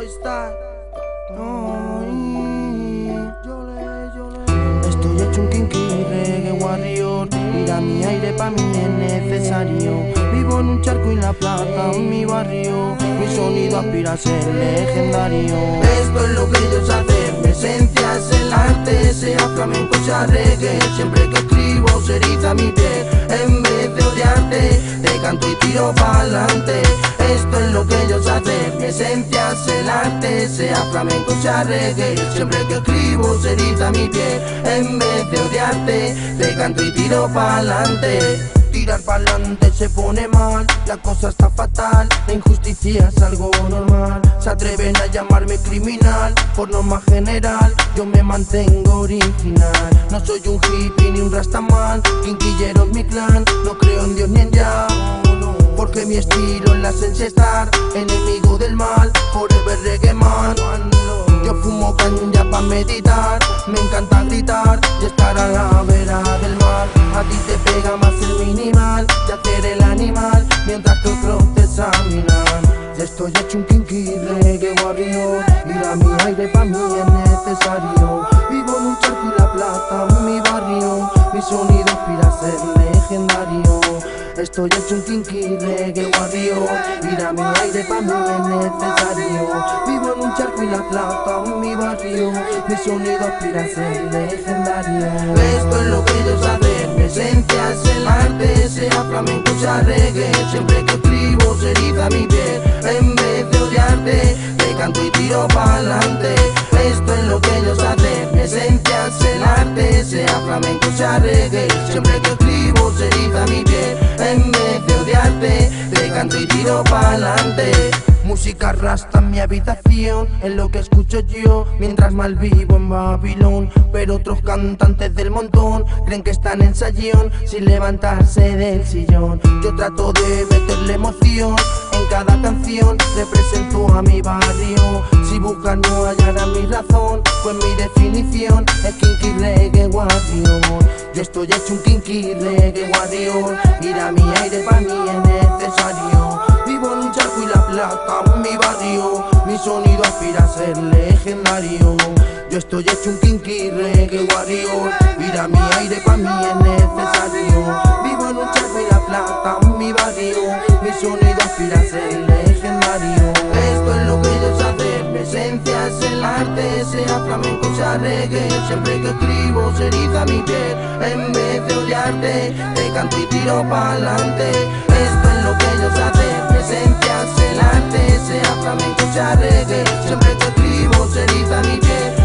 está. Estoy hecho un kinky reggae warrior. Mira mi aire pa' mí es necesario. Vivo en un charco y la plata en mi barrio. Mi sonido aspira a ser legendario. Esto es lo que ellos hacen. Mi esencia es el arte. Sea flamenco, sea reggae. Siempre que escribo se eriza mi piel. En vez de odiarte, te canto y tiro pa'lante. Esto es lo que ellos hacen. Mi esencia es el arte. Sea flamenco, sea reggae. Siempre que escribo se eriza mi piel. En vez de odiarte, te canto y tiro pa'lante. Tirar pa'lante se pone mal, la cosa está fatal, la injusticia es algo normal. Se atreven a llamarme criminal, por norma general, yo me mantengo original. No soy un hippie ni un rastaman, quinquillero es mi clan, no creo en Dios ni en Jah. Porque mi estilo es la esencia estar, enemigo del mal, forever reggae man. Yo fumo caña pa' meditar, me encanta gritar y estar a la vera del mar. A ti te pega más el minimal y hacer el animal, mientras que otros te examinan. Estoy hecho un kinky reggae warrior. Mira mi aire pa' mí es necesario. Vivo en un charco y la plata en mi barrio. Mi sonido aspira a ser legendario. Estoy hecho un kinky reggae warrior. Mira mi aire pa' mí es necesario. Vivo en un charco y la plata en mi barrio. Mi sonido aspira a ser legendario. Esto es lo que ellos hacen. Mi esencia es el arte. Sea flamenco, sea reggae. Siempre que escribo se eriza mi piel. En vez de odiarte, te canto y tiro pa'lante. Esto es lo que ellos hacen. Mi esencia es el arte. Sea flamenco, sea reggae. Siempre que escribo se eriza mi piel. En vez de odiarte, te canto y tiro pa'lante. Música rasta en mi habitación, es lo que escucho yo mientras mal vivo en Babilón. Pero otros cantantes del montón creen que están en sayón sin levantarse del sillón. Yo trato de meterle emoción en cada canción, represento a mi barrio. Si buscan no hallarán mi razón, pues mi definición es kinky reggae warrior. Yo estoy hecho un kinky reggae warrior. Mira mi aire pa' mí es necesario. Vivo en un charco y la plata en mi barrio. Mi sonido aspira a ser legendario. Yo estoy hecho un kinky reggae warrior. Mira mi aire pa' mí es necesario. Vivo en un charco y la plata en mi barrio. Mi sonido aspira a ser legendario. Esto es lo que ellos hacen. Mi esencia es el arte. Sea flamenco, sea reggae. Siempre que escribo se eriza mi piel. En vez de odiarte, te canto y tiro pa'lante. Esto es lo que ellos hacen. Mi esencia es el arte. Sea flamenco, sea reggae. Siempre que escribo se eriza mi piel.